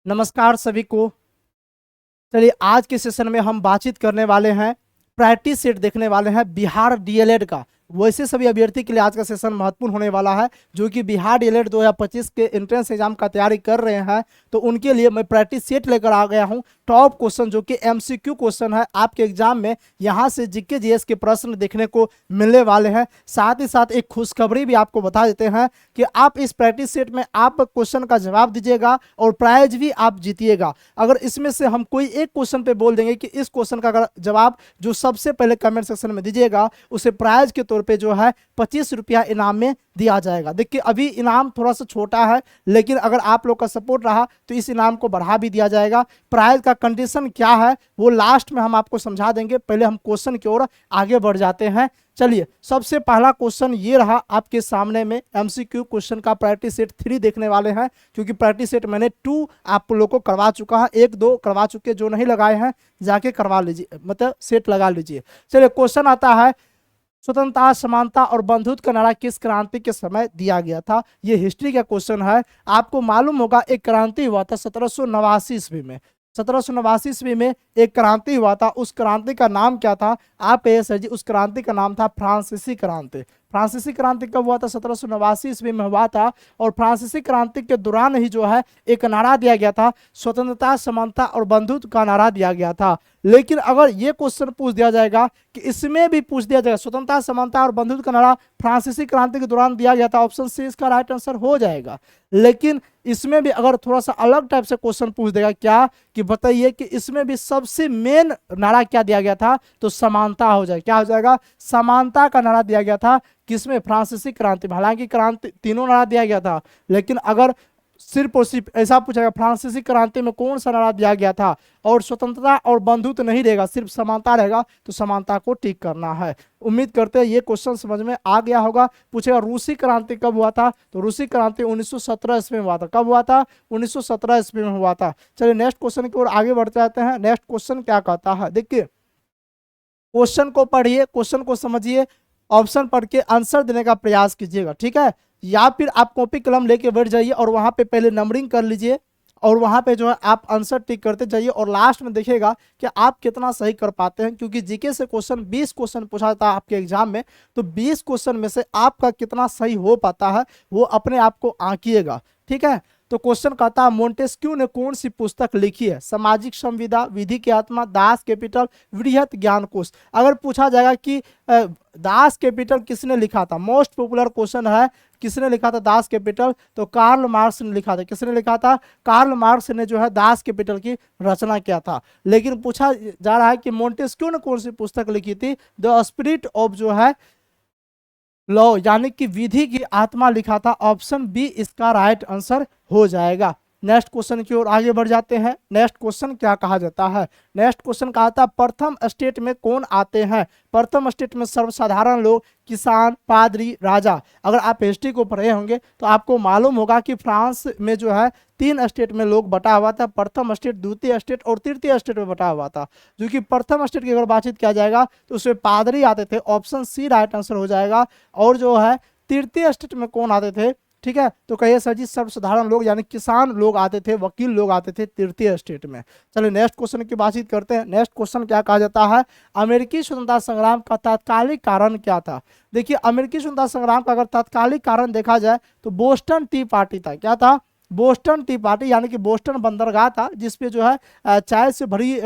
नमस्कार सभी को। चलिए आज के सेशन में हम बातचीत करने वाले हैं, प्रैक्टिस सेट देखने वाले हैं बिहार डीएलएड का। वैसे सभी अभ्यर्थी के लिए आज का सेशन महत्वपूर्ण होने वाला है जो कि बिहार डीएलएड 2025 के एंट्रेंस एग्जाम का तैयारी कर रहे हैं। तो उनके लिए मैं प्रैक्टिस सेट लेकर आ गया हूं। टॉप क्वेश्चन जो कि एमसीक्यू क्वेश्चन है, आपके एग्जाम में यहां से जीके जीएस के प्रश्न देखने को मिलने वाले हैं। साथ ही साथ एक खुशखबरी भी आपको बता देते हैं कि आप इस प्रैक्टिस सेट में आप क्वेश्चन का जवाब दीजिएगा और प्राइज भी आप जीतिएगा। अगर इसमें से हम कोई एक क्वेश्चन पे बोल देंगे कि इस क्वेश्चन का अगर जवाब जो सबसे पहले कमेंट सेक्शन में दीजिएगा उसे प्राइज के तौर पे जो है 25 रुपया इनाम में दिया जाएगा। देखिए अभी इनाम थोड़ा सा छोटा है, लेकिन अगर आप लोग का सपोर्ट रहा तो इस इनाम को बढ़ा भी दिया जाएगा। प्राइज का कंडीशन क्या है वो लास्ट में हम आपको समझा देंगे। पहले हम क्वेश्चन की ओर आगे बढ़ जाते हैं। चलिए सबसे पहला क्वेश्चन ये रहा आपके सामने में, एमसीक्यू क्वेश्चन का प्रैक्टिस सेट 3 देखने वाले हैं, क्योंकि प्रैक्टिस सेट मैंने 2 आप लोग को करवा चुका है, 1-2 करवा चुके, जो नहीं लगाए हैं जाके करवा लीजिए, मतलब सेट लगा लीजिए। चलिए क्वेश्चन आता है, स्वतंत्रता, समानता और बंधुत्व का नारा किस क्रांति के समय दिया गया था। ये हिस्ट्री का क्वेश्चन है। आपको मालूम होगा एक क्रांति हुआ था 1789 ईस्वी में। 1789 ईस्वी में एक क्रांति हुआ था, उस क्रांति का नाम क्या था आप ये सर जी, उस क्रांति का नाम था फ्रांसीसी क्रांति। फ्रांसीसी क्रांति कब हुआ था? 1789 ईस्वी में हुआ था। और फ्रांसीसी क्रांति के दौरान ही जो है एक नारा दिया गया था, स्वतंत्रता, समानता और बंधुत्व का नारा दिया गया था। लेकिन अगर ये क्वेश्चन पूछ दिया जाएगा कि इसमें भी पूछ दिया जाएगा स्वतंत्रता, समानता और बंधुत्व का नारा फ्रांसीसी क्रांति के दौरान दिया गया था, ऑप्शन सी इसका राइट आंसर हो जाएगा। लेकिन इसमें भी अगर थोड़ा सा अलग टाइप से क्वेश्चन पूछ देगा, क्या कि बताइए कि इसमें भी सबसे मेन नारा क्या दिया गया था, तो समानता हो जाएगा। क्या हो जाएगा? समानता का नारा दिया गया था। किसमें? फ्रांसीसी क्रांति में। हालांकि क्रांति तीनों नारा दिया गया था, लेकिन अगर सिर्फ और सिर्फ ऐसा पूछेगा फ्रांसीसी क्रांति में कौन सा नारा दिया गया था और स्वतंत्रता और बंधुत्व नहीं रहेगा, सिर्फ समानता रहेगा, तो समानता को टिक करना है। उम्मीद करते हैं ये क्वेश्चन समझ में आ गया होगा। पूछेगा रूसी क्रांति कब हुआ था, तो रूसी क्रांति 1917 ईस्वी में हुआ था। कब हुआ था? 1917 ईस्वी में हुआ था। चलिए नेक्स्ट क्वेश्चन की ओर आगे बढ़ते जाते हैं। नेक्स्ट क्वेश्चन क्या कहता है, देखिए क्वेश्चन को पढ़िए, क्वेश्चन को समझिए, ऑप्शन पढ़ के आंसर देने का प्रयास कीजिएगा, ठीक है? या फिर आप कॉपी कलम लेके बैठ जाइए और वहां पे पहले नंबरिंग कर लीजिए और वहां पे जो है आप आंसर टिक करते जाइए और लास्ट में देखिएगा कि आप कितना सही कर पाते हैं। क्योंकि जीके से क्वेश्चन 20 क्वेश्चन पूछा जाता है आपके एग्जाम में, तो 20 क्वेश्चन में से आपका कितना सही हो पाता है वो अपने आप को आंकिएगा, ठीक है? तो क्वेश्चन कहता है मोंटेस्क्यू ने कौन सी पुस्तक लिखी है? सामाजिक संविदा, विधि की आत्मा, दास कैपिटल, वृहत ज्ञान कोश। अगर पूछा जाएगा कि दास कैपिटल किसने लिखा था, मोस्ट पॉपुलर क्वेश्चन है, किसने लिखा था दास कैपिटल, तो कार्ल मार्क्स ने लिखा था। किसने लिखा था? कार्ल मार्क्स ने जो है दास कैपिटल की रचना किया था। लेकिन पूछा जा रहा है कि मोंटेस्क्यू ने कौन सी पुस्तक लिखी थी, द स्पिरिट ऑफ जो है लॉ, यानी कि विधि की आत्मा लिखा था। ऑप्शन बी इसका राइट आंसर हो जाएगा। नेक्स्ट क्वेश्चन की ओर आगे बढ़ जाते हैं। नेक्स्ट क्वेश्चन क्या कहा जाता है? नेक्स्ट क्वेश्चन कहा था प्रथम स्टेट में कौन आते हैं? प्रथम स्टेट में सर्वसाधारण लोग, किसान, पादरी, राजा। अगर आप हिस्ट्री को पढ़े होंगे तो आपको मालूम होगा कि फ्रांस में जो है 3 स्टेट में लोग बटा हुआ था, प्रथम स्टेट, द्वितीय स्टेट और तृतीय स्टेट में बटा हुआ था। जो कि प्रथम स्टेट की अगर बातचीत किया जाएगा तो उसमें पादरी आते थे, ऑप्शन सी राइट आंसर हो जाएगा। और जो है तृतीय स्टेट में कौन आते थे, ठीक है? तो कहिए सर जी सर्वसाधारण लोग यानी किसान लोग आते थे, वकील लोग आते थे तृतीय स्टेट में। चलिए नेक्स्ट क्वेश्चन की बातचीत करते हैं। नेक्स्ट क्वेश्चन क्या कहा जाता है? अमेरिकी स्वतंत्रता संग्राम का तात्कालिक कारण क्या था? देखिए अमेरिकी स्वतंत्रता संग्राम का अगर तात्कालिक कारण देखा जाए तो बोस्टन टी पार्टी था। क्या था? बोस्टन टी पार्टी, यानी कि बोस्टन बंदरगाह था जिसपे जो है चाय से भरी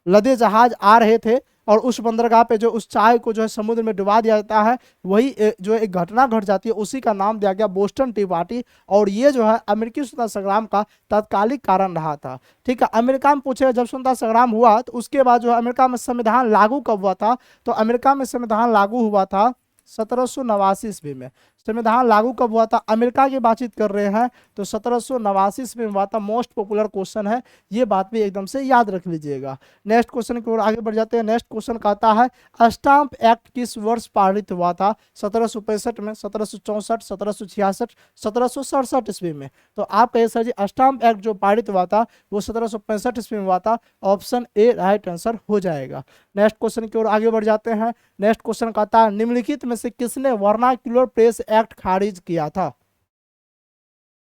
लदे जहाज आ रहे थे और उस बंदरगाह पे जो उस चाय को जो है समुद्र में डुबा दिया जाता है, वही जो एक घटना घट जाती है, उसी का नाम दिया गया बोस्टन टी पार्टी। और ये जो है अमेरिकी स्वतंत्रता संग्राम का तात्कालिक कारण रहा था, ठीक है? अमेरिका में पूछे जब स्वतंत्रता संग्राम हुआ तो उसके बाद जो है अमेरिका में संविधान लागू कब हुआ था? तो अमेरिका में संविधान लागू हुआ था 1789 ईस्वी में। संविधान लागू कब हुआ था? अमेरिका की बातचीत कर रहे हैं तो 1789 ईस्वी में हुआ था। मोस्ट पॉपुलर क्वेश्चन है, ये बात भी एकदम से याद रख लीजिएगा। नेक्स्ट क्वेश्चन की ओर आगे बढ़ जाते हैं। नेक्स्ट क्वेश्चन कहता है स्टाम्प एक्ट किस वर्ष पारित हुआ था? 1765 में, 1764, 1766, 1767 ईस्वी में। तो आप कहिए सर जी स्टाम्प एक्ट जो पारित हुआ था वो 1765 ईस्वी में हुआ था। ऑप्शन ए राइट आंसर हो जाएगा। नेक्स्ट क्वेश्चन की ओर आगे बढ़ जाते हैं। नेक्स्ट क्वेश्चन कहता है निम्नलिखित में से किसने वर्नाक्युलर प्रेस एक्ट खारिज किया था?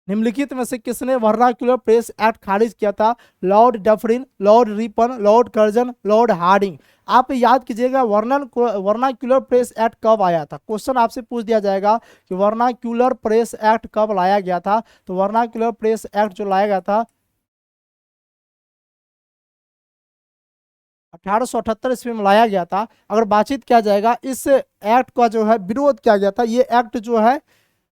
निम्नलिखित में से किसने वर्नाक्यूलर प्रेस एक्ट खारिज किया था? Lord Dufferin, lord Ripon, lord Curzon, lord Hardinge. आप याद कीजिएगा वर्नाक्यूलर प्रेस एक्ट कब आया था। क्वेश्चन आपसे पूछ दिया जाएगा कि वर्नाक्यूलर प्रेस एक्ट कब लाया गया था। तो वर्नाक्यूलर प्रेस एक्ट जो लाया गया था 1878 ईस्वी में लाया गया था। अगर बातचीत किया जाएगा इस एक्ट का जो है विरोध किया गया था। ये एक्ट जो है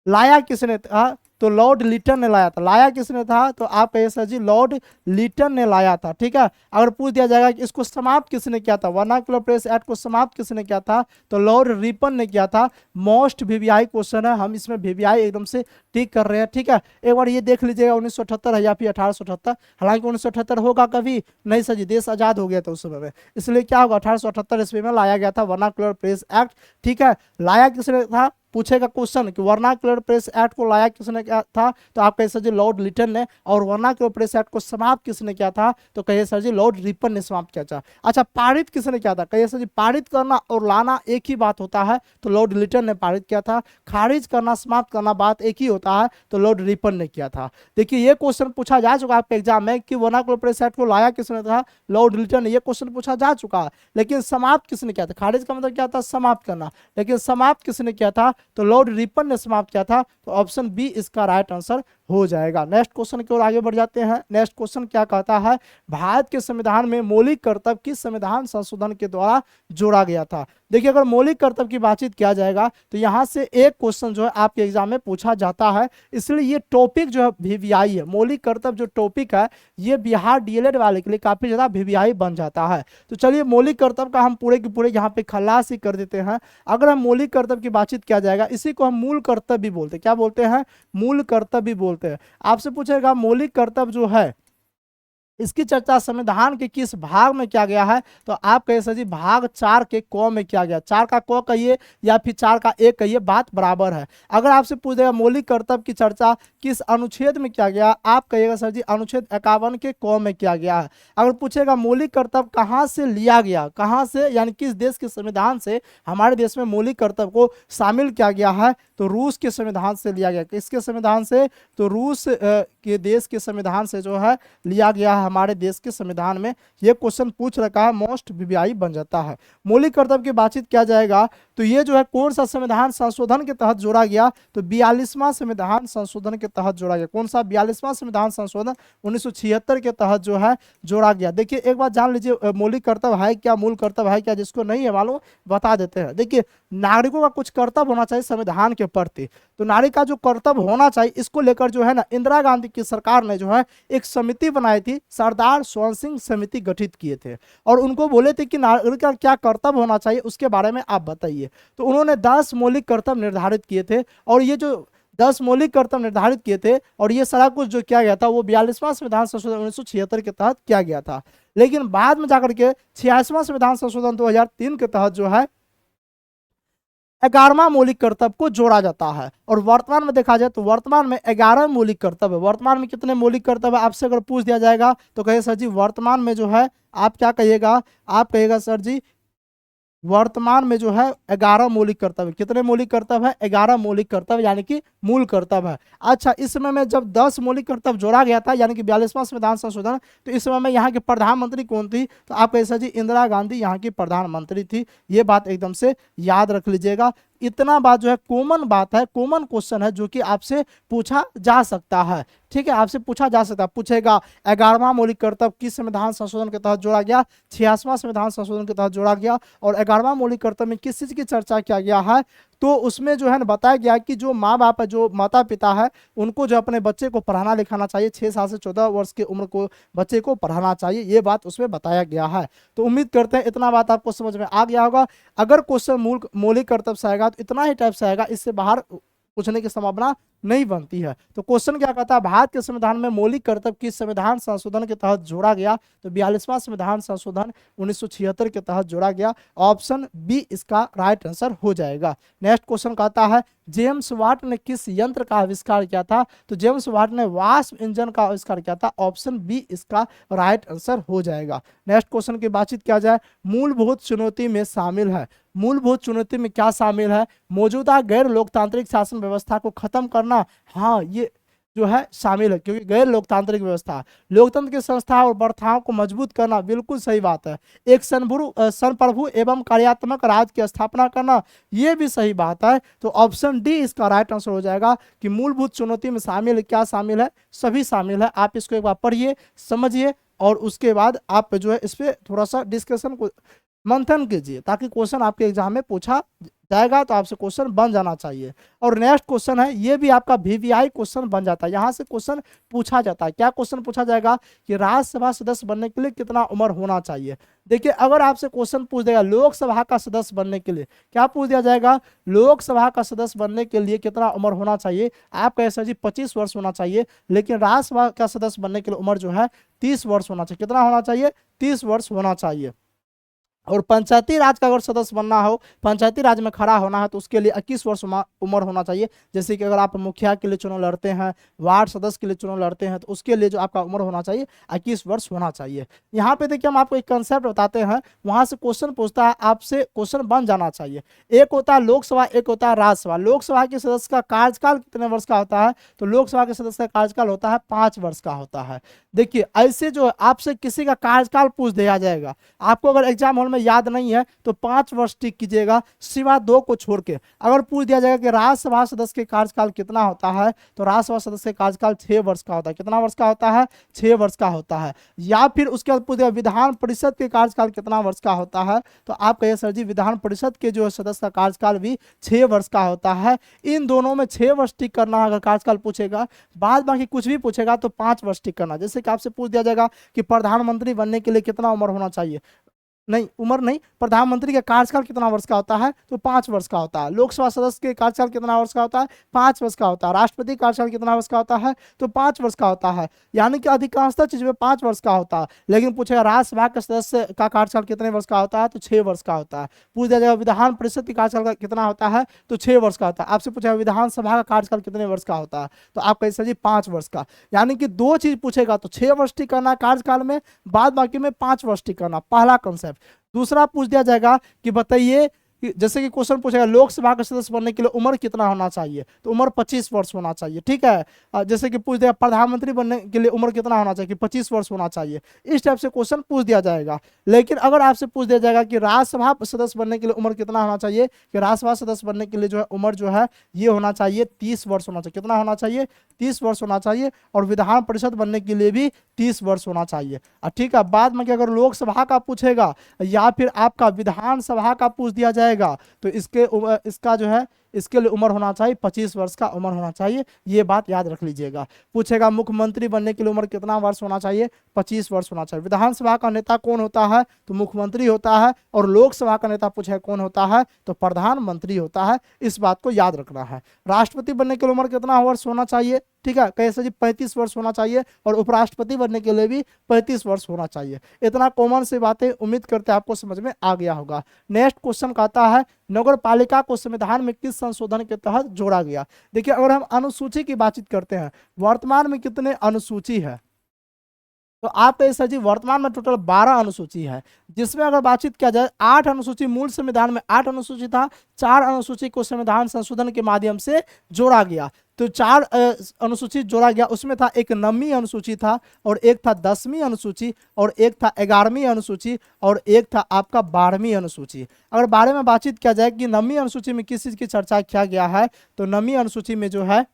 लाया किसने था? तो लॉर्ड लिटन ने लाया था। लाया किसने था? तो आप कहिए सर जी लॉर्ड लिटन ने लाया था। ठीक है। अगर पूछ दिया जाएगा कि इसको समाप्त किसने किया था, वर्नाक्यूलर प्रेस एक्ट को समाप्त किसने किया था, तो लॉर्ड रिपन ने किया था। मोस्ट वीवीआई क्वेश्चन है, हम इसमें वीवीआई एकदम से टिक कर रहे हैं। ठीक है। एक बार ये देख लीजिएगा 1978 है या फिर 1878। हालांकि 1978 होगा कभी नहीं सर जी, देश आजाद हो गया था उस समय में, इसलिए क्या होगा 1878 ईस्वी में लाया गया था वर्नाक्यूलर प्रेस एक्ट। ठीक है। लाया किसने था पूछेगा क्वेश्चन कि वर्नाक्यूलर प्रेस एक्ट को लाया किसने किया था, तो आप कहिए सर जी लॉर्ड लिटन ने। और वर्नाक्यूलर प्रेस एक्ट को समाप्त किसने किया था, तो कहिए सर जी लॉर्ड रिपन ने समाप्त किया था। अच्छा, पारित किसने किया था? कहिए सर जी पारित करना और लाना एक ही बात होता है, तो लॉर्ड लिटन ने पारित किया था। खारिज करना, समाप्त करना बात एक ही होता है, तो लॉर्ड रिपन ने किया था। देखिए ये क्वेश्चन पूछा जा चुका है आपके एग्जाम में कि वर्नाक्यूलर प्रेस एक्ट को लाया किसने था, लॉर्ड लिटन ने। ये क्वेश्चन पूछा जा चुका है। लेकिन समाप्त किसने किया था? खारिज का मतलब क्या था? समाप्त करना। लेकिन समाप्त किसने किया था? तो लॉर्ड रिपन ने समाप्त किया था। तो ऑप्शन बी इसका राइट आंसर हो जाएगा। नेक्स्ट क्वेश्चन की ओर आगे बढ़ जाते हैं। नेक्स्ट क्वेश्चन क्या कहता है? भारत के संविधान में मौलिक कर्तव्य किस संविधान संशोधन के द्वारा जोड़ा गया था? देखिए अगर मौलिक कर्तव्य की बातचीत किया जाएगा तो यहां से एक क्वेश्चन जो है आपके एग्जाम में पूछा जाता है, इसलिए ये टॉपिक जो है वीवीआई है। मौलिक कर्तव्य जो टॉपिक है ये बिहार डीएलएड वाले के लिए काफी ज्यादा वीवीआई बन जाता है। तो चलिए मौलिक कर्तव्य का हम पूरे के पूरे यहाँ पे खलास ही कर देते हैं। अगर हम मौलिक कर्तव्य की बातचीत किया जाएगा, इसी को हम मूल कर्तव्य भी बोलते हैं। क्या बोलते हैं? मूल कर्तव्य भी बोलते हैं। आपसे पूछेगा मौलिक कर्तव्य जो है इसकी चर्चा संविधान के किस भाग में किया गया है, तो आप कहिए सर जी भाग 4 के क में किया गया। 4 का क कहिए या फिर 4 का एक कहिए, बात बराबर है। अगर आपसे पूछ देगा मौलिक कर्तव्य की चर्चा किस अनुच्छेद में किया गया, आप कहिएगा सर जी अनुच्छेद 51 के क में किया गया है। अगर पूछेगा मौलिक कर्तव्य कहाँ से लिया गया, कहाँ से यानी किस देश के संविधान से हमारे देश में मौलिक कर्तव्य को शामिल किया गया है, तो रूस के संविधान से लिया गया। किसके संविधान से? तो रूस के देश के संविधान से जो है लिया गया है हमारे देश के संविधान में। ये क्वेश्चन पूछ रखा है, मोस्ट वीवीआई बन जाता है। मौलिक कर्तव्य की बातचीत किया जाएगा तो ये जो है कौन सा संविधान संशोधन के तहत जोड़ा गया, तो 42वां संविधान संशोधन के तहत जोड़ा गया। कौन सा? 42वां संविधान संशोधन 1976 के तहत जो है जोड़ा गया। देखिए एक बात जान लीजिए मौलिक कर्तव्य है क्या, मूल कर्तव्य है क्या, जिसको नहीं है मालूम बता देते हैं। देखिए नागरिकों का कुछ कर्तव्य होना चाहिए संविधान के प्रति, तो नागरिक का जो कर्तव्य होना चाहिए इसको लेकर जो है ना इंदिरा गांधी की सरकार ने जो है एक समिति बनाई थी, सरदार स्वर्ण सिंह समिति गठित किए थे और उनको बोले थे कि नागरिक का क्या कर्तव्य होना चाहिए उसके बारे में आप बताइए। तो उन्होंने 10 मौलिक कर्तव्य निर्धारित किए थे और ये जो 10 मौलिक कर्तव्य निर्धारित किए थे और ये सारा कुछ जो किया गया था वो 42वां संविधान संशोधन 1976 के तहत किया गया था। लेकिन बाद में जाकर के 86वां संविधान संशोधन 2003 के तहत जो है 11वां मौलिक कर्तव्य को जोड़ा जाता है। और वर्तमान में देखा जाए तो वर्तमान में 11 मौलिक कर्तव्य। वर्तमान में कितने मौलिक कर्तव्य आपसे अगर पूछ दिया जाएगा तो कहिए सर जी वर्तमान में जो है आप क्या कहिएगा, आप कहिएगा सर जी वर्तमान में जो है 11 मौलिक कर्तव्य। कितने मौलिक कर्तव्य है? 11 मौलिक कर्तव्य यानी कि मूल कर्तव्य है। अच्छा, इस समय में जब 10 मौलिक कर्तव्य जोड़ा गया था यानी कि 42वां संविधान संशोधन, तो इस समय में यहाँ के प्रधानमंत्री कौन थी, तो आप कह जी इंदिरा गांधी यहाँ की प्रधानमंत्री थी। ये बात एकदम से याद रख लीजिएगा। इतना बात जो है कॉमन बात है, कॉमन क्वेश्चन है जो कि आपसे पूछा जा सकता है। ठीक है, आपसे पूछा जा सकता है। पूछेगा 11वां मौलिक कर्तव्य किस संविधान संशोधन के तहत जोड़ा गया, 86वां संविधान संशोधन के तहत जोड़ा गया। और 11वां मौलिक कर्तव्य में किस चीज की चर्चा किया गया है, तो उसमें जो है ना बताया गया कि जो माँ बाप है, जो माता पिता है, उनको जो अपने बच्चे को पढ़ाना लिखाना चाहिए। 6 साल से 14 वर्ष की उम्र को बच्चे को पढ़ाना चाहिए, ये बात उसमें बताया गया है। तो उम्मीद करते हैं इतना बात आपको समझ में आ गया होगा। अगर क्वेश्चन मौलिक कर्तव्य से आएगा तो इतना ही टाइप से आएगा, इससे बाहर पूछने की संभावना नहीं बनती है। तो क्वेश्चन क्या कहता है, भारत के संविधान में मौलिक कर्तव्य किस संविधान संशोधन के तहत जोड़ा गया, तो 42वां संविधान संशोधन 1976 के तहत जोड़ा गया। ऑप्शन बी इसका राइट आंसर हो जाएगा। नेक्स्ट क्वेश्चन कहता है जेम्स वाट ने किस यंत्र का आविष्कार किया था, तो जेम्स वाट ने वाष्प इंजन का आविष्कार किया था। ऑप्शन बी इसका राइट आंसर हो जाएगा। नेक्स्ट क्वेश्चन की बातचीत किया जाए, मूलभूत चुनौती में शामिल है। मूलभूत चुनौती में क्या शामिल है, मौजूदा गैर लोकतांत्रिक शासन व्यवस्था को खत्म करना। हाँ, ये जो है शामिल है, क्योंकि गैर लोकतांत्रिक व्यवस्था, लोकतंत्र की संस्था और प्रथाओं को मजबूत करना, बिल्कुल सही बात है। एक संप्रभु एवं कार्यात्मक राज्य की स्थापना करना, ये भी सही बात है। तो ऑप्शन डी इसका राइट आंसर हो जाएगा कि मूलभूत चुनौती में शामिल है, क्या शामिल है, सभी शामिल है। आप इसको एक बार पढ़िए, समझिए, और उसके बाद आप जो है इस पर थोड़ा सा डिस्कशन को मंथन कीजिए, ताकि क्वेश्चन आपके एग्जाम में पूछा जाएगा तो आपसे क्वेश्चन बन जाना चाहिए। और नेक्स्ट क्वेश्चन है, ये भी आपका वीवीआई क्वेश्चन बन जाता है, यहाँ से क्वेश्चन पूछा जाता है। क्या क्वेश्चन पूछा जाएगा कि राज्यसभा सदस्य बनने के लिए कितना उम्र होना चाहिए। देखिए, अगर आपसे क्वेश्चन पूछ देगा लोकसभा का सदस्य बनने के लिए, क्या पूछ दिया जाएगा, लोकसभा का सदस्य बनने के लिए कितना उम्र होना चाहिए, आप कहे सर जी 25 वर्ष होना चाहिए, लेकिन राज्यसभा का सदस्य बनने के लिए उम्र जो है 30 वर्ष होना चाहिए। कितना होना चाहिए, 30 वर्ष होना चाहिए। और पंचायती राज का अगर सदस्य बनना हो, पंचायती राज में खड़ा होना है, तो उसके लिए 21 वर्ष उम्र होना चाहिए। जैसे कि अगर आप मुखिया के लिए चुनाव लड़ते हैं, वार्ड सदस्य के लिए चुनाव लड़ते हैं, तो उसके लिए जो आपका उम्र होना चाहिए 21 वर्ष होना चाहिए। यहाँ पे देखिए, हम आपको एक कंसेप्ट बताते हैं, वहां से क्वेश्चन पूछता है, आपसे क्वेश्चन बन जाना चाहिए। एक होता है लोकसभा, एक होता है राज्यसभा। लोकसभा के सदस्य का कार्यकाल कितने वर्ष का होता है, तो लोकसभा के सदस्य का कार्यकाल होता है 5 वर्ष का होता है। देखिए, ऐसे जो आपसे किसी का कार्यकाल पूछ दिया जाएगा, आपको अगर एग्जाम हॉल में याद नहीं है तो 5 वर्ष टिक कीजिएगा, सिवा 2 को छोड़ के। अगर पूछ दिया जाएगा कि राज्यसभा सदस्य के कार्यकाल कितना होता है, तो राज्यसभा सदस्य का कार्यकाल 6 वर्ष का होता है। कितना वर्ष का होता है, 6 वर्ष का होता है। या फिर उसके बाद पूछ दिया विधान परिषद के कार्यकाल कितना वर्ष का होता है, तो आप कहिए सर जी विधान परिषद के जो सदस्य का कार्यकाल भी 6 वर्ष का होता है। इन दोनों में 6 वर्ष टिक करना, अगर कार्यकाल पूछेगा, बाद बाकी कुछ भी पूछेगा तो 5 वर्ष टिक करना। जैसे कि आपसे पूछ दिया जाएगा कि प्रधानमंत्री बनने के लिए कितना उम्र होना चाहिए, नहीं, उम्र नहीं, प्रधानमंत्री का कार्यकाल कितना वर्ष का होता है, तो 5 वर्ष का होता है। लोकसभा सदस्य के कार्यकाल कितना वर्ष का होता है, 5 वर्ष का होता है। राष्ट्रपति कार्यकाल कितना वर्ष का होता है, तो 5 वर्ष का होता है। यानी कि अधिकांशतः चीज में 5 वर्ष का होता है। लेकिन पूछेगा राज्यसभा के सदस्य का कार्यकाल कितने वर्ष का होता है, तो 6 वर्ष का होता है। पूछ दिया जाएगा विधान परिषद के कार्यकाल कितना होता है, तो 6 वर्ष का होता है। आपसे पूछेगा विधानसभा का कार्यकाल कितने वर्ष का होता है, तो आप कहे सर जी 5 वर्ष का। यानी कि 2 चीज पूछेगा तो 6 वर्ष टिक करना कार्यकाल में, बाद बाकी में 5 वर्ष टिक करना, पहला कंसेप्ट। दूसरा पूछ दिया जाएगा कि बताइए, जैसे कि क्वेश्चन पूछेगा लोकसभा का सदस्य बनने के लिए उम्र कितना होना चाहिए, तो उम्र 25 वर्ष होना चाहिए। ठीक है। जैसे कि पूछ दिया प्रधानमंत्री बनने के लिए उम्र कितना होना चाहिए, कि 25 वर्ष होना चाहिए। इस टाइप से क्वेश्चन पूछ दिया जाएगा। लेकिन अगर आपसे पूछ दिया जाएगा कि राज्यसभा सदस्य बनने के लिए उम्र कितना होना चाहिए, कि राज्यसभा सदस्य बनने के लिए जो है उम्र जो है ये होना चाहिए 30 वर्ष होना चाहिए। कितना होना चाहिए, 30 वर्ष होना चाहिए। और विधान परिषद बनने के लिए भी 30 वर्ष होना चाहिए। ठीक है। बाद में कि अगर लोकसभा का पूछेगा या फिर आपका विधानसभा का पूछ दिया जाएगा, तो इसका जो है इसके लिए उम्र होना चाहिए 25 वर्ष का उम्र होना चाहिए। ये बात याद रख लीजिएगा। पूछेगा मुख्यमंत्री बनने के लिए उम्र कितना वर्ष होना चाहिए, 25 वर्ष होना चाहिए। विधानसभा का नेता कौन होता है, तो मुख्यमंत्री होता है। और लोकसभा का नेता पूछेगा कौन होता है, तो प्रधानमंत्री होता है। इस बात को याद रखना है। राष्ट्रपति बनने के लिए उम्र कितना वर्ष होना चाहिए, ठीक है, कैसे जी 35 वर्ष होना चाहिए। और उपराष्ट्रपति बनने के लिए भी 35 वर्ष होना चाहिए। इतना कॉमन से बातें उम्मीद करते हैं आपको समझ में आ गया होगा। नेक्स्ट क्वेश्चन कहता है नगर पालिका को संविधान में किस संशोधन के तहत जोड़ा गया। देखिए, अगर हम अनुसूची की बातचीत करते हैं, वर्तमान में कितने अनुसूची है, तो आप कहिए सर जी वर्तमान में टोटल 12 अनुसूची है। जिसमें अगर बातचीत किया जाए 8 अनुसूची, मूल संविधान में 8 अनुसूची था, 4 अनुसूची को संविधान संशोधन के माध्यम से जोड़ा गया। तो 4 अनुसूची जोड़ा गया। उसमें था एक 9वीं अनुसूची था, और एक था 10वीं अनुसूची, और एक था 11वीं अनुसूची, और एक था आपका 12वीं अनुसूची। अगर बारे में बातचीत किया जाए कि 9वीं अनुसूची में किस चीज की चर्चा किया गया है, तो 9वीं अनुसूची में जो है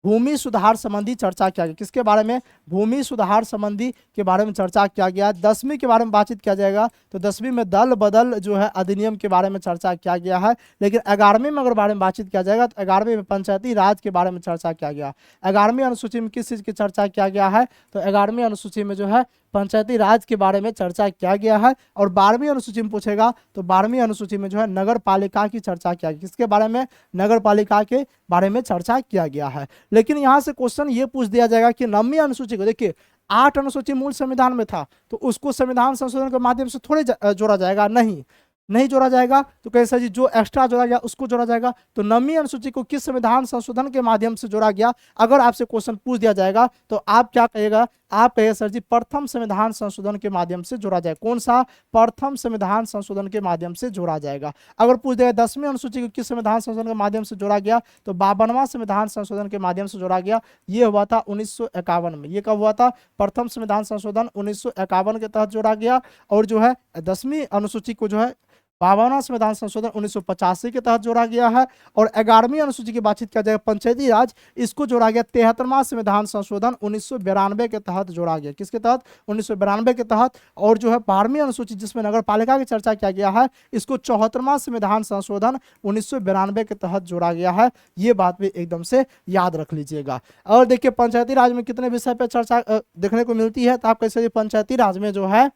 भूमि सुधार संबंधी चर्चा किया गया। किसके बारे में, भूमि सुधार संबंधी के बारे में चर्चा किया गया। 10वीं के बारे में बातचीत किया जाएगा, तो 10वीं में दल बदल जो है अधिनियम के बारे में चर्चा किया गया है। लेकिन 11वीं में अगर बारे में बातचीत किया जाएगा, तो 11वीं में पंचायती राज के बारे में चर्चा किया गया। 11वीं अनुसूची में किस चीज की चर्चा किया गया है, तो 11वीं अनुसूची में जो है पंचायती राज के बारे में चर्चा किया गया है। और 12वीं अनुसूची में पूछेगा, तो 12वीं अनुसूची में जो है नगर पालिका की चर्चा किया गया। किसके बारे में, नगर पालिका के बारे में चर्चा किया गया है। लेकिन यहां से क्वेश्चन ये पूछ दिया जाएगा कि 9वीं अनुसूची को, देखिए 8 अनुसूची मूल संविधान में था, तो उसको संविधान संशोधन के माध्यम से थोड़े जोड़ा जाएगा, नहीं जोड़ा जाएगा। तो कैसा जी जो एक्स्ट्रा जोड़ा गया उसको जोड़ा जाएगा। तो 9वीं अनुसूची को किस संविधान संशोधन के माध्यम से जोड़ा गया, अगर आपसे क्वेश्चन पूछ दिया जाएगा, तो आप क्या कहिएगा आप कहिए सर जी प्रथम संविधान संशोधन के माध्यम से जोड़ा जाए। कौन सा? प्रथम संविधान संशोधन के माध्यम से जोड़ा जाएगा। अगर पूछ देगा 10वीं अनुसूची को किस संविधान संशोधन के माध्यम से जोड़ा गया, तो 52वां संविधान संशोधन के माध्यम से जोड़ा गया। ये हुआ था 1951 में। ये कब हुआ था? प्रथम संविधान संशोधन 1951 के तहत जोड़ा गया। और जो है 10वीं अनुसूची को जो है 52वां संविधान संशोधन 1985 के तहत जोड़ा गया है। और 11वीं अनुसूची की बातचीत किया जाएगा पंचायती राज, इसको जोड़ा गया 73वां संविधान संशोधन 1992 के तहत जोड़ा गया। किसके तहत? 1992 के तहत। और जो है 12वीं अनुसूची जिसमें नगर पालिका की चर्चा किया गया है, इसको 74वां संविधान संशोधन 1992 के तहत जोड़ा गया है। ये बात भी एकदम से याद रख लीजिएगा। और देखिए पंचायती राज में कितने विषय पर चर्चा देखने को मिलती है, तो आप कैसे पंचायती राज में जो है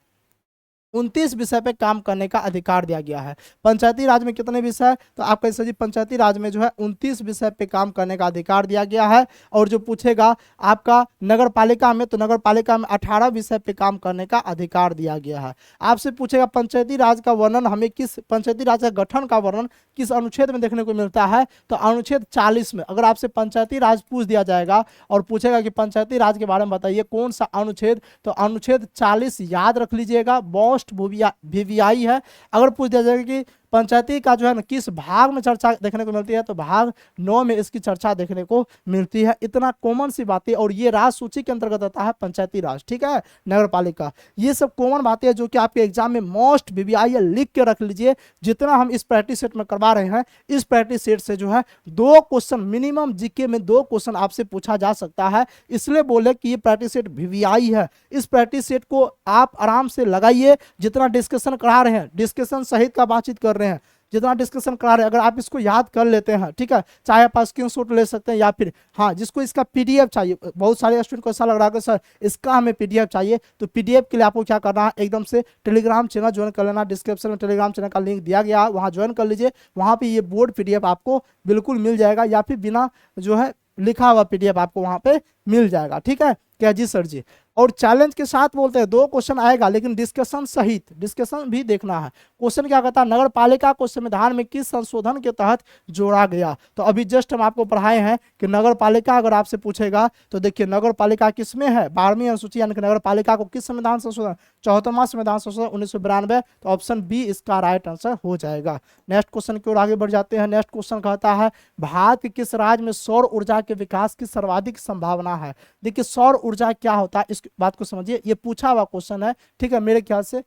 29 विषय पे काम करने का अधिकार दिया गया है। पंचायती राज में कितने विषय? तो आप कैसे जी पंचायती राज में जो है 29 विषय पे काम करने का अधिकार दिया गया है। और जो पूछेगा आपका नगर पालिका में, तो नगर पालिका में 18 विषय पे काम करने का अधिकार दिया गया है। आपसे पूछेगा पंचायती राज का वर्णन हमें किस, पंचायती राज का गठन का वर्णन किस अनुच्छेद में देखने को मिलता है, तो अनुच्छेद 40 में। अगर आपसे पंचायती राज पूछ दिया जाएगा और पूछेगा कि पंचायती राज के बारे में बताइए कौन सा अनुच्छेद, तो अनुच्छेद 40 याद रख लीजिएगा, मोस्ट वीवीआई है। अगर पूछ दिया जाएगा कि पंचायती का जो है ना किस भाग में चर्चा देखने को मिलती है, तो भाग 9 में इसकी चर्चा देखने को मिलती है। इतना कॉमन सी बातें, और ये राज सूची के अंतर्गत आता है पंचायती राज, ठीक है, नगर पालिका। ये सब कॉमन बातें हैं जो कि आपके एग्जाम में मोस्ट वीवीआई लिख के रख लीजिए। जितना हम इस प्रैक्टिस सेट में करवा रहे हैं, इस प्रैक्टिस सेट से जो है 2 क्वेश्चन मिनिमम जीके में 2 क्वेश्चन आपसे पूछा जा सकता है। इसलिए बोले कि ये प्रैक्टिस सेट वीवीआई है। इस प्रैक्टिस सेट को आप आराम से लगाइए। जितना डिस्कशन करा रहे हैं, डिस्कशन सहित का बातचीत कर रहे हैं, जितना डिस्कशन करा रहे हैं, अगर आप इसको याद कर लेते हैं, ठीक है, चाहे आप स्क्रीनशॉट ले सकते हैं, या फिर हाँ जिसको इसका पीडीएफ चाहिए, बहुत सारे स्टूडेंट को ऐसा लग रहा है कि सर इसका हमें पीडीएफ चाहिए, तो पीडीएफ के लिए आपको क्या करना है, एकदम से टेलीग्राम चैनल ज्वाइन कर लेना। डिस्क्रिप्शन में टेलीग्राम चैनल का लिंक दिया गया है, वहाँ ज्वाइन कर लीजिए। वहाँ पर ये बोर्ड पीडीएफ आपको बिल्कुल मिल जाएगा, या फिर बिना जो है लिखा हुआ पीडीएफ आपको वहाँ पे मिल जाएगा, ठीक है क्या जी सर जी। और चैलेंज के साथ बोलते हैं 2 क्वेश्चन आएगा, लेकिन डिस्कशन सहित, डिस्कशन भी देखना है। क्वेश्चन क्या कहता है, नगर पालिका को संविधान में किस संशोधन के तहत जोड़ा गया। तो अभी जस्ट हम आपको पढ़ाए हैं कि नगर पालिका अगर आपसे पूछेगा, तो देखिए नगर पालिका किसमें है, 12वीं अनुसूची, यानी कि नगर पालिका को किस संविधान संशोधन, 74वां संविधान संशोधन 1992, तो ऑप्शन बी इसका राइट आंसर हो जाएगा। नेक्स्ट क्वेश्चन की ओर आगे बढ़ जाते हैं। नेक्स्ट क्वेश्चन कहता है भारत के किस राज्य में सौर ऊर्जा के विकास की सर्वाधिक संभावना है। देखिए सौर ऊर्जा क्या होता है, इस बात को समझिए। ये पूछा हुआ क्वेश्चन है, ठीक है, मेरे ख्याल से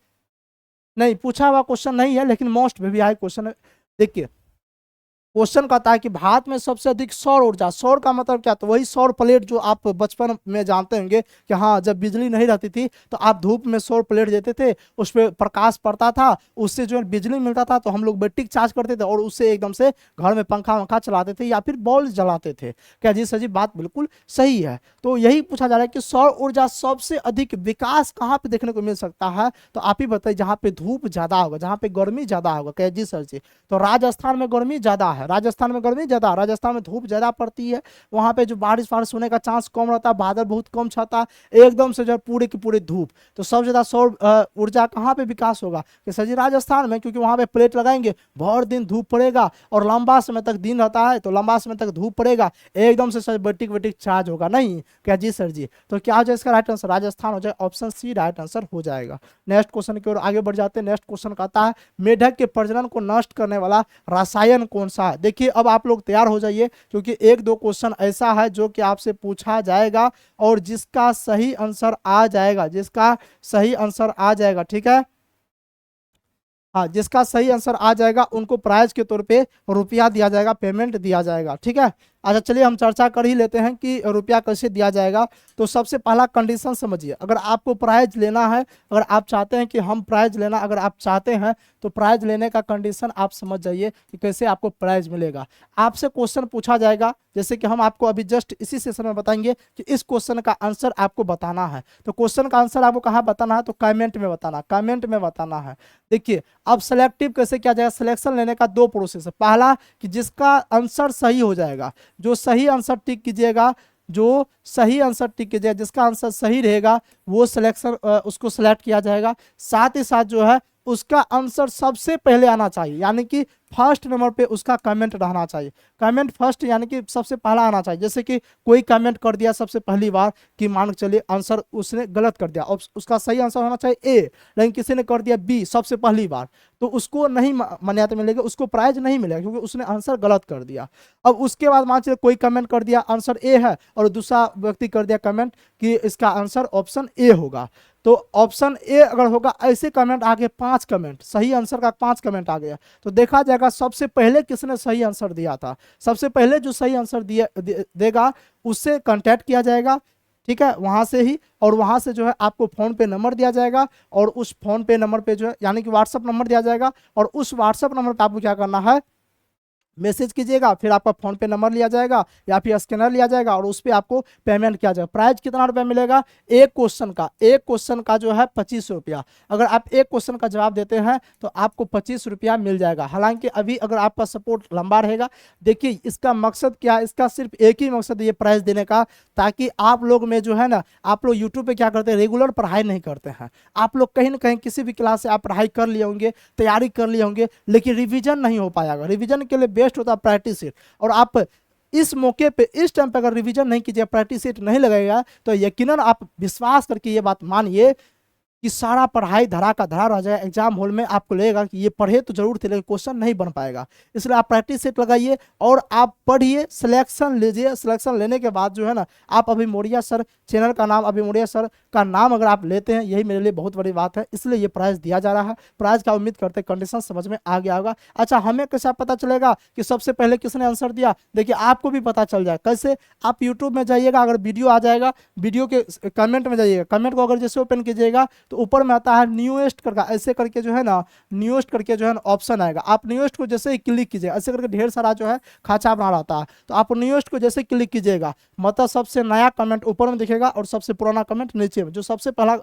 नहीं पूछा हुआ क्वेश्चन नहीं है, लेकिन मोस्ट वीवीआई क्वेश्चन है। देखिए क्वेश्चन कहता है कि भारत में सबसे अधिक सौर ऊर्जा, सौर का मतलब क्या, तो वही सौर प्लेट जो आप बचपन में जानते होंगे कि हाँ जब बिजली नहीं रहती थी तो आप धूप में सौर प्लेट देते थे, उस पर प्रकाश पड़ता था, उससे जो है बिजली मिलता था, तो हम लोग बैटरी चार्ज करते थे और उससे एकदम से घर में पंखा वंखा चलाते थे या फिर बॉल जलाते थे। क्या जी सर जी, बात बिल्कुल सही है। तो यही पूछा जा रहा है कि सौर ऊर्जा सबसे अधिक विकास कहाँ पे देखने को मिल सकता है, तो आप ही बताइए। जहाँ पे धूप ज्यादा होगा, जहाँ पे गर्मी ज्यादा होगा। क्या जी सर जी, तो राजस्थान में गर्मी ज्यादा है, राजस्थान में गर्मी ज्यादा, राजस्थान में धूप ज्यादा पड़ती है, वहां पे जो बारिश वारिश होने का चांस कम रहता है, बादल बहुत कम छाता है, एकदम से जो पूरे की पूरे धूप। तो सबसे ज्यादा सौर ऊर्जा कहाँ पे विकास होगा, कि सर जी राजस्थान में, क्योंकि वहां पे प्लेट लगाएंगे, भर दिन धूप पड़ेगा और लंबा समय तक दिन रहता है, तो लंबा समय तक धूप पड़ेगा, एकदम से सर बैटरी वेटरी चार्ज होगा नहीं। क्या जी सर जी, तो क्या हो जाए इसका राइट आंसर, राजस्थान हो जाए, ऑप्शन सी राइट आंसर हो जाएगा। नेक्स्ट क्वेश्चन की ओर आगे बढ़ जाते हैं। नेक्स्ट क्वेश्चन कहता है मेढक के प्रजनन को नष्ट करने वाला रसायन कौन सा है। देखिए अब आप लोग तैयार हो जाइए, क्योंकि 1-2 क्वेश्चन ऐसा है जो कि आपसे पूछा जाएगा और जिसका सही आंसर आ जाएगा, जिसका सही आंसर आ जाएगा, ठीक है, हाँ जिसका सही आंसर आ जाएगा उनको प्राइज के तौर पे रुपया दिया जाएगा, पेमेंट दिया जाएगा, ठीक है। अच्छा चलिए हम चर्चा कर ही लेते हैं कि रुपया कैसे दिया जाएगा। तो सबसे पहला कंडीशन समझिए, अगर आपको प्राइज लेना है, अगर आप चाहते हैं कि हम प्राइज लेना, अगर आप चाहते हैं तो प्राइज लेने का कंडीशन आप समझ जाइए कि कैसे आपको प्राइज मिलेगा। आपसे क्वेश्चन पूछा जाएगा, जैसे कि हम आपको अभी जस्ट इसी सेशन में बताएंगे कि इस क्वेश्चन का आंसर आपको बताना है। तो क्वेश्चन का आंसर आपको कहाँ बताना है, तो कमेंट में बताना, कमेंट में बताना है। देखिए अब सिलेक्टिव कैसे किया जाएगा, सिलेक्शन लेने का 2 प्रोसेस है। पहला कि जिसका आंसर सही हो जाएगा, जो सही आंसर टिक कीजिएगा, जो सही आंसर टिक कीजिएगा, जिसका आंसर सही रहेगा वो सिलेक्शन उसको सिलेक्ट किया जाएगा। साथ ही साथ जो है उसका आंसर सबसे पहले आना चाहिए, यानी कि फर्स्ट नंबर पे उसका कमेंट रहना चाहिए। कमेंट फर्स्ट यानी कि सबसे पहला आना चाहिए। जैसे कि कोई कमेंट कर दिया सबसे पहली बार कि मान के चलिए आंसर उसने गलत कर दिया, और उसका सही आंसर होना चाहिए ए, लेकिन किसी ने कर दिया बी सबसे पहली बार, तो उसको नहीं मान्यता मिलेगी, उसको प्राइज नहीं मिलेगा क्योंकि उसने आंसर गलत कर दिया। अब उसके बाद मान चलिए कोई कमेंट कर दिया आंसर ए है, और दूसरा व्यक्ति कर दिया कमेंट कि इसका आंसर ऑप्शन ए होगा, तो ऑप्शन ए अगर होगा, ऐसे कमेंट आगे 5 कमेंट, सही आंसर का 5 कमेंट आ गया, तो देखा जाएगा सबसे पहले किसने सही आंसर दिया था। सबसे पहले जो सही आंसर देगा उससे कांटेक्ट किया जाएगा, ठीक है, वहां से ही, और वहां से जो है आपको फोन पे नंबर दिया जाएगा, और उस फोन पे नंबर पे जो है यानी कि व्हाट्सअप नंबर दिया जाएगा, और उस व्हाट्सअप नंबर पे आपको क्या करना है, मैसेज कीजिएगा, फिर आपका फोन पे नंबर लिया जाएगा या फिर स्कैनर लिया जाएगा, और उस पर आपको पेमेंट किया जाएगा। प्राइस कितना रुपया मिलेगा, एक क्वेश्चन का जो है 25 रुपया। अगर आप एक क्वेश्चन का जवाब देते हैं तो आपको 25 रुपया मिल जाएगा। हालांकि अभी अगर आपका सपोर्ट लंबा रहेगा, देखिए इसका मकसद क्या है, इसका सिर्फ एक ही मकसद है ये प्राइस देने का, ताकि आप लोग में जो है ना, आप लोग यूट्यूब पे क्या करते हैं, रेगुलर पढ़ाई नहीं करते हैं। आप लोग कहीं ना कहीं किसी भी क्लास से आप पढ़ाई कर लिए होंगे, तैयारी कर लिए होंगे, लेकिन रिवीजन नहीं हो पाएगा। रिवीजन के लिए बेस्ट होता है प्रैक्टिस सेट, और आप इस मौके पे इस टाइम पे अगर रिवीजन नहीं कीजिए, प्रैक्टिस सेट नहीं लगेगा, तो यकीनन आप विश्वास करके ये बात मानिए कि सारा पढ़ाई धरा का धरा रह जाए। एग्जाम हॉल में आपको लगेगा कि ये पढ़े तो जरूर थे लेकिन क्वेश्चन नहीं बन पाएगा। इसलिए आप प्रैक्टिस सेट लगाइए और आप पढ़िए, सिलेक्शन लीजिए। सिलेक्शन लेने के बाद जो है ना, आप अभी मोरिया सर चैनल का नाम, अभी मोरिया सर का नाम अगर आप लेते हैं, यही मेरे लिए बहुत बड़ी बात है, इसलिए ये प्राइज दिया जा रहा है। प्राइज का उम्मीद करते कंडीशन समझ में आ गया होगा। अच्छा, हमें कैसा पता चलेगा कि सबसे पहले किसने आंसर दिया? देखिए आपको भी पता चल जाए कैसे। आप यूट्यूब में जाइएगा, अगर वीडियो आ जाएगा, वीडियो के कमेंट में जाइएगा, कमेंट को अगर जैसे ओपन कीजिएगा तो ऊपर में आता है न्यूएस्ट करके, ऐसे करके जो है ना, न्यूएस्ट करके जो है ना ऑप्शन आएगा। आप न्यूएस्ट को जैसे ही क्लिक कीजिएगा, ऐसे करके ढेर सारा जो है खाचा बना रहता है, तो आप न्यूएस्ट को जैसे क्लिक कीजिएगा, मतलब सबसे नया कमेंट ऊपर में दिखेगा और सबसे पुराना कमेंट नीचे में। जो सबसे पहला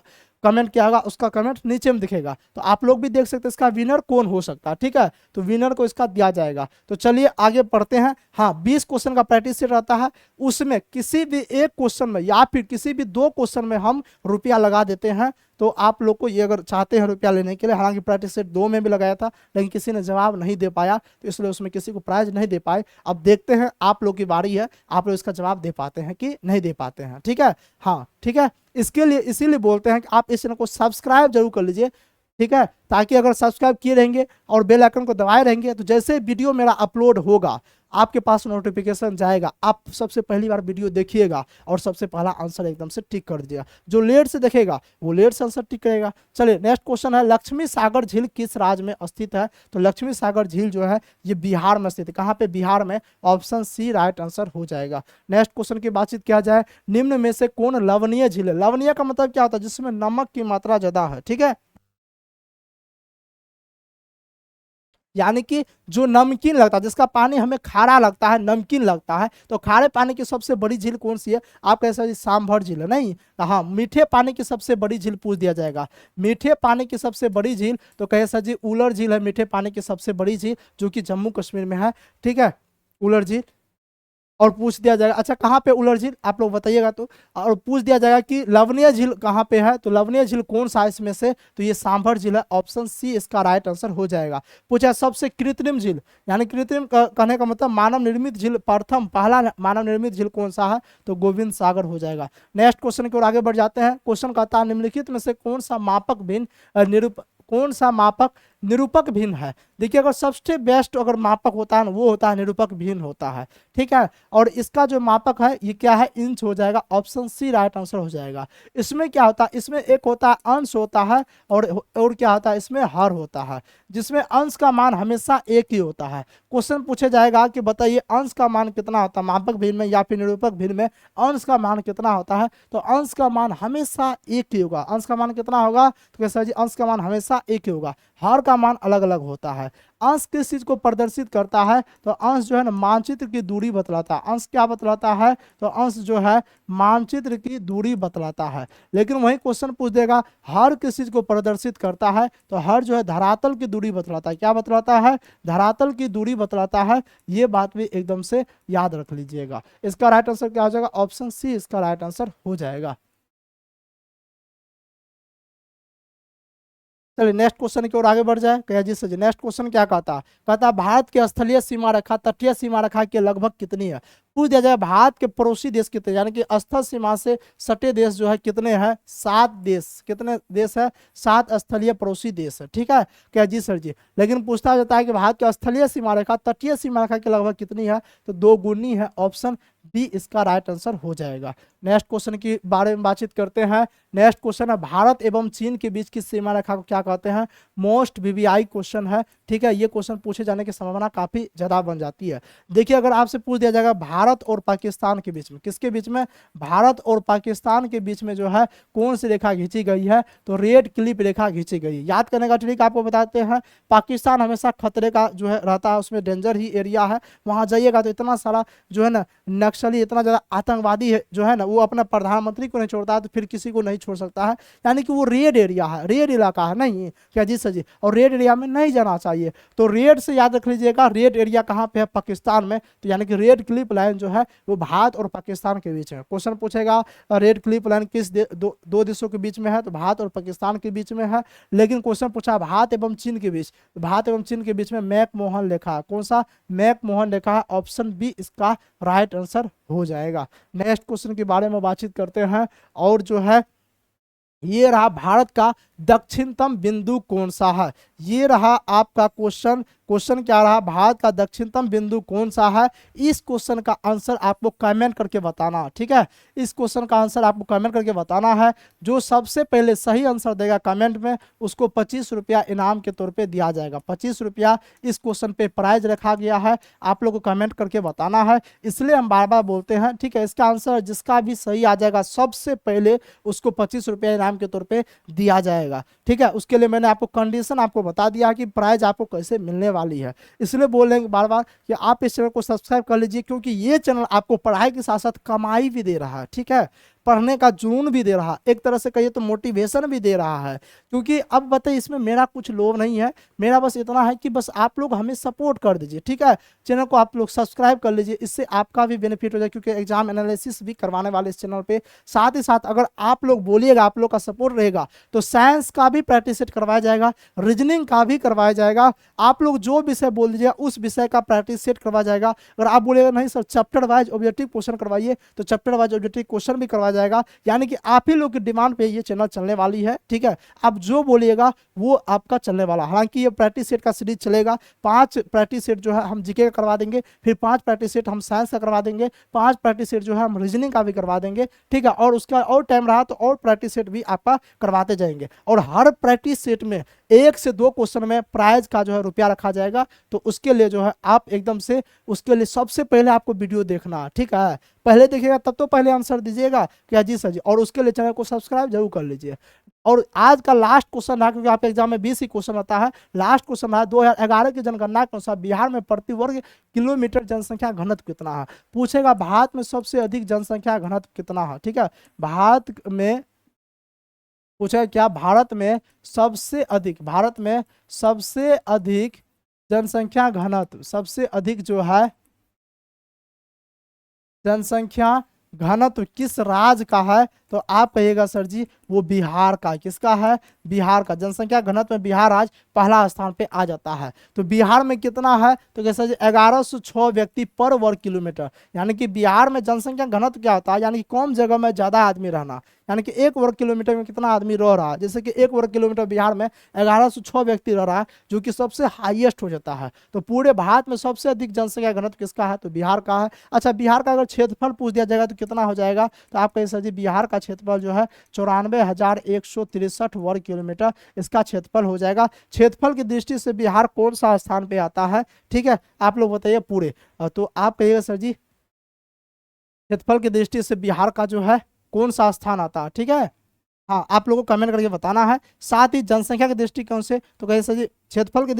कमेंट क्या होगा उसका कमेंट नीचे में दिखेगा, तो आप लोग भी देख सकते हैं इसका विनर कौन हो सकता है। ठीक है, तो विनर को इसका दिया जाएगा। तो चलिए आगे बढ़ते हैं। हाँ, 20 क्वेश्चन का प्रैक्टिस सेट रहता है, उसमें किसी भी एक क्वेश्चन में या फिर किसी भी 2 क्वेश्चन में हम रुपया लगा देते हैं। तो आप लोग को ये अगर चाहते हैं रुपया लेने के लिए, हालांकि प्रैक्टिस सेट 2 में भी लगाया था लेकिन किसी ने जवाब नहीं दे पाया, तो इसलिए उसमें किसी को प्राइज नहीं दे पाए। अब देखते हैं, आप लोग की बारी है, आप लोग इसका जवाब दे पाते हैं कि नहीं दे पाते हैं। ठीक है, हाँ ठीक है, इसके लिए इसीलिए बोलते हैं कि आप इस चैनल को सब्सक्राइब जरूर कर लीजिए, ठीक है, ताकि अगर सब्सक्राइब किए रहेंगे और बेल आइकन को दबाए रहेंगे तो जैसे वीडियो मेरा अपलोड होगा आपके पास नोटिफिकेशन जाएगा, आप सबसे पहली बार वीडियो देखिएगा और सबसे पहला आंसर एकदम से टिक कर दीजिएगा। जो लेट से देखेगा वो लेट से आंसर टिक करेगा। चलिए नेक्स्ट क्वेश्चन है, लक्ष्मी सागर झील किस राज्य में स्थित है? तो लक्ष्मी सागर झील जो है ये बिहार में स्थित है। कहाँ पे? बिहार में। ऑप्शन सी राइट आंसर हो जाएगा। नेक्स्ट क्वेश्चन की बातचीत किया जाए, निम्न में से कौन लवणीय झील है? लवणीय का मतलब क्या होता है? जिसमें नमक की मात्रा ज्यादा है। ठीक है, यानी कि जो नमकीन लगता है, जिसका पानी हमें खारा लगता है, नमकीन लगता है, तो खारे पानी की सबसे बड़ी झील कौन सी है? आप कह सकते सांभर झील है, नहीं, हाँ मीठे पानी की सबसे बड़ी झील पूछ दिया जाएगा। मीठे पानी की सबसे बड़ी झील तो कहे सर जी उलर झील है मीठे पानी की सबसे बड़ी झील, जो कि जम्मू कश्मीर में है। ठीक है, उलर झील। और पूछ दिया जाएगा अच्छा कहाँ पे उलर झील, आप लोग बताइएगा तो। और पूछ दिया जाएगा कि लवणीय झील कहाँ पे है, तो लवणीय झील कौन सा है इसमें से? तो ये सांभर झील है। ऑप्शन सी इसका राइट आंसर हो जाएगा। पूछा सबसे कृत्रिम झील, यानी कृत्रिम कहने का मतलब मानव निर्मित झील, प्रथम पहला मानव निर्मित झील कौन सा है? तो गोविंद सागर हो जाएगा। नेक्स्ट क्वेश्चन की ओर आगे बढ़ जाते हैं। क्वेश्चन कहता है निम्नलिखित में से कौन सा मापक भिन्न कौन सा मापक निरूपक भिन्न है? देखिए अगर सबसे बेस्ट अगर मापक होता है ना, वो होता है निरूपक भिन्न होता है। ठीक है, और इसका जो मापक है ये क्या है? इंच हो जाएगा। ऑप्शन सी राइट आंसर हो जाएगा। इसमें क्या होता है? इसमें एक होता है अंश होता है, और क्या होता है? इसमें हर होता है, जिसमें अंश का मान हमेशा एक ही होता है। क्वेश्चन पूछे जाएगा कि बताइए अंश का मान कितना होता है मापक भिन्न में या फिर निरूपक भिन्न में? अंश का मान कितना होता है? तो अंश का मान हमेशा एक ही होगा। अंश का मान कितना होगा? तो कैसा जी अंश का मान हमेशा एक ही होगा, हर का मान अलग अलग होता है। अंश किस चीज को प्रदर्शित करता है? तो अंश जो है ना मानचित्र की दूरी बतलाता है। अंश क्या बतलाता है? तो अंश जो है मानचित्र की दूरी बतलाता है। लेकिन वही क्वेश्चन पूछ देगा हर किस चीज को प्रदर्शित करता है? तो हर जो है धरातल की दूरी बतलाता है। क्या बतलाता है? धरातल की दूरी बतलाता है। ये बात भी एकदम से याद रख लीजिएगा। इसका राइट आंसर क्या हो जाएगा? ऑप्शन सी इसका राइट आंसर हो जाएगा। चलिए नेक्स्ट क्वेश्चन की ओर आगे बढ़ जाए। कहिए जी सर जी, नेक्स्ट क्वेश्चन क्या कहता है? कहता है भारत की स्थलीय सीमा रेखा तटीय सीमा रेखा के लगभग कितनी है? पूछ दिया जाए भारत के पड़ोसी देश कितने, यानी कि स्थल सीमा से सटे देश जो है कितने हैं? 7 देश। कितने देश है? 7 स्थलीय पड़ोसी देश है। ठीक है, क्या जी सर जी। लेकिन पूछता जाता है कि भारत की स्थलीय सीमा रेखा तटीय सीमा रेखा के लगभग कितनी है? तो 2 गुनी है। ऑप्शन बी इसका राइट आंसर हो जाएगा। नेक्स्ट क्वेश्चन के बारे में बातचीत करते हैं। नेक्स्ट क्वेश्चन है भारत एवं चीन के बीच की सीमा रेखा को क्या कहते हैं? मोस्ट वीवीआई क्वेश्चन है। ठीक है, ये क्वेश्चन पूछे जाने की संभावना काफी ज्यादा बन जाती है। देखिए, अगर आपसे पूछ दिया जाएगा भारत और पाकिस्तान के बीच में, किसके बीच में? भारत और पाकिस्तान के बीच में जो है कौन सी रेखा खींची गई है? तो रेड क्लिप रेखा खींची गई है। याद करने का ट्रिक आपको बताते हैं, पाकिस्तान हमेशा खतरे का जो है रहता है, उसमें डेंजर ही एरिया है। वहां जाइएगा तो इतना सारा जो है ना नक्सली, इतना ज्यादा आतंकवादी है जो है ना, वो अपना प्रधानमंत्री को नहीं छोड़ता है तो फिर किसी को नहीं छोड़ सकता है। यानी कि वो रेड एरिया है, रेड इलाका है। नहीं क्या जी सर जी, और रेड एरिया में नहीं जाना चाहिए। तो रेड से याद रख लीजिएगा, रेड एरिया कहाँ पे है? पाकिस्तान में। तो यानी कि रेड क्लिप लाइन जो है वो भारत और पाकिस्तान के बीच में। क्वेश्चन पूछेगा रेड क्लिप लाइन किस दो देशों के बीच में है? तो भारत और पाकिस्तान के बीच में है। लेकिन क्वेश्चन पूछा भारत एवं चीन के बीच, तो भारत एवं चीन के बीच में मैकमोहन रेखा। कौन सा? मैकमोहन रेखा है। ऑप्शन बी इसका राइट आंसर हो जाएगा। नेक्स्ट क्वेश्चन के बारे में बातचीत करते हैं। और जो है ये रहा भारत का दक्षिणतम बिंदु कौन सा है? ये रहा आपका क्वेश्चन। क्वेश्चन क्या रहा? भारत का दक्षिणतम बिंदु कौन सा है? इस क्वेश्चन का आंसर आपको कमेंट करके बताना। ठीक है, इस क्वेश्चन का आंसर आपको कमेंट करके बताना है। जो सबसे पहले सही आंसर देगा कमेंट में, उसको 25 रुपया इनाम के तौर पे दिया जाएगा। 25 रुपया इस क्वेश्चन पे प्राइज रखा गया है, आप लोग को कमेंट करके बताना है। इसलिए हम बार बार बोलते हैं। ठीक है, इसका आंसर जिसका भी सही आ जाएगा सबसे पहले उसको 25 रुपया इनाम के तौर पे दिया जाएगा। ठीक है, उसके लिए मैंने आपको कंडीशन आपको बता दिया कि प्राइज आपको कैसे मिलने वाली है। इसलिए बोल रहे हैं बार बार कि आप इस चैनल को सब्सक्राइब कर लीजिए, क्योंकि ये चैनल आपको पढ़ाई के साथ साथ कमाई भी दे रहा है। ठीक है, पढ़ने का जुनून भी दे रहा है, एक तरह से कहिए तो मोटिवेशन भी दे रहा है। क्योंकि अब बताइए, इसमें मेरा कुछ लोभ नहीं है, मेरा बस इतना है कि बस आप लोग हमें सपोर्ट कर दीजिए। ठीक है, चैनल को आप लोग सब्सक्राइब कर लीजिए, इससे आपका भी बेनिफिट हो जाए, क्योंकि एग्जाम एनालिसिस भी करवाने वाले इस चैनल पे। साथ ही साथ अगर आप लोग बोलिएगा, आप लोग का सपोर्ट रहेगा, तो साइंस का भी प्रैक्टिस सेट करवाया जाएगा, रीजनिंग का भी करवाया जाएगा। आप लोग जो विषय बोल दीजिएगा उस विषय का प्रैक्टिस सेट करवाया जाएगा। अगर आप बोलिएगा नहीं sir chapter wise objective question करवाइए, तो चैप्टर वाइज ऑब्जेक्टिव क्वेश्चन भी करवाया जाएगा। यानी कि आप ही लोग की डिमांड पे ये चैनल चलने वाली है। ठीक है, आप जो बोलिएगा वो आपका चलने वाला। हालांकि ये प्रैक्टिस सेट का सीरीज चलेगा। 5 प्रैक्टिस सेट जो है हम जीके का करवा देंगे, फिर 5 प्रैक्टिस सेट हम साइंस का करवा देंगे, 5 प्रैक्टिस सेट जो है हम रीजनिंग का भी करवा देंगे। ठीक है, और उसका और टाइम रहा तो और प्रैक्टिस सेट भी आपका करवाते जाएंगे। और हर प्रैक्टिस सेट में 1 से 2 क्वेश्चन में प्राइज का जो है रुपया रखा जाएगा। तो उसके लिए जो है आप एकदम से उसके लिए सबसे पहले आपको वीडियो देखना है। ठीक है, पहले देखिएगा तब तो पहले आंसर दीजिएगा क्या जी सर जी। और उसके लिए चैनल को सब्सक्राइब जरूर कर लीजिए। और आज का लास्ट क्वेश्चन है, क्योंकि आपके एग्जाम में 20 ही क्वेश्चन आता है। लास्ट क्वेश्चन है 2011 की जनगणना के अनुसार बिहार में प्रति वर्ग किलोमीटर जनसंख्या घनत्व कितना है? पूछेगा भारत में सबसे अधिक जनसंख्या घनत्व कितना है? ठीक है, भारत में पूछेगा क्या भारत में सबसे अधिक जनसंख्या घनत्व, सबसे अधिक जो है जनसंख्या घनत्व किस राज्य का है? तो आप कहिएगा सर जी वो बिहार का। किसका है? बिहार का। जनसंख्या घनत्व में बिहार आज पहला स्थान पे आ जाता है। तो बिहार में कितना है? तो कैसा जी 1106 व्यक्ति पर वर्ग किलोमीटर। यानी कि बिहार में जनसंख्या घनत्व क्या होता है? यानी कि कम जगह में ज्यादा आदमी रहना। यानी कि 1 वर्ग किलोमीटर में कितना आदमी रह रहा है? जैसे कि 1 वर्ग किलोमीटर बिहार में 1106 व्यक्ति रह रहा है, जो कि सबसे हाईएस्ट हो जाता है। तो पूरे भारत में सबसे अधिक जनसंख्या घनत्व किसका है? तो बिहार का है। अच्छा, बिहार का अगर क्षेत्रफल पूछ दिया जाएगा तो कितना हो जाएगा? तो आप कहें सर जी बिहार का क्षेत्रफल जो है 94,163 वर्ग किलोमीटर इसका क्षेत्रफल हो जाएगा। क्षेत्रफल की दृष्टि से बिहार कौन सा स्थान पे आता है? ठीक है, आप लोग बताइए पूरे। तो आप कहिएगा सर जी क्षेत्रफल की दृष्टि से बिहार का जो है कौन सा स्थान आता है? ठीक है, हाँ आप लोगों को कमेंट करके बताना है। साथ ही जनसंख्या के दृष्टिकोण से तो कहिए सर जी क्षेत्रफल की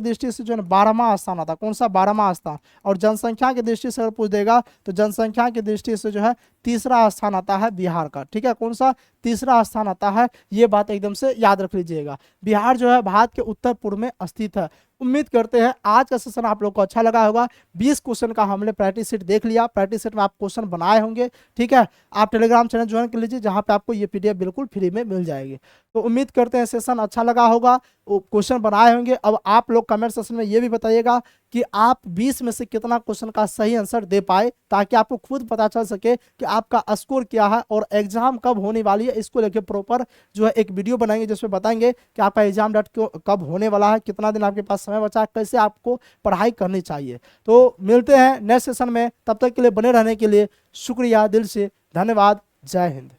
दृष्टि से जो है 12वां स्थान आता है। कौन सा? 12वां स्थान। और जनसंख्या की दृष्टि से अगर पूछ देगा तो जनसंख्या की दृष्टि से जो है तीसरा स्थान आता है बिहार का। ठीक है, कौन सा? तीसरा स्थान आता है। ये बात एकदम से याद रख लीजिएगा। बिहार जो है भारत के उत्तर पूर्व में स्थित है। उम्मीद करते हैं आज का सेशन आप लोग को अच्छा लगा होगा। 20 क्वेश्चन का हमने प्रैक्टिस सेट देख लिया, प्रैक्टिस सेट में आप क्वेश्चन बनाए होंगे। ठीक है, आप टेलीग्राम चैनल ज्वाइन कर लीजिए, जहां पे आपको ये पीडीएफ बिल्कुल फ्री में मिल जाएगी। तो तो उम्मीद करते हैं सेशन अच्छा लगा होगा, क्वेश्चन बनाए होंगे। अब आप लोग कमेंट सेक्शन में ये भी बताइएगा कि आप 20 में से कितना क्वेश्चन का सही आंसर दे पाए, ताकि आपको खुद पता चल सके कि आपका स्कोर क्या है और एग्जाम कब होने वाली है। इसको लेकर प्रॉपर जो है एक वीडियो बनाएंगे जिसमें बताएंगे कि आपका एग्जाम डेट कब होने वाला है, कितना दिन आपके पास समय बचा है, कैसे आपको पढ़ाई करनी चाहिए। तो मिलते हैं नेक्स्ट सेशन में, तब तक के लिए बने रहने के लिए शुक्रिया, दिल से धन्यवाद। जय हिंद।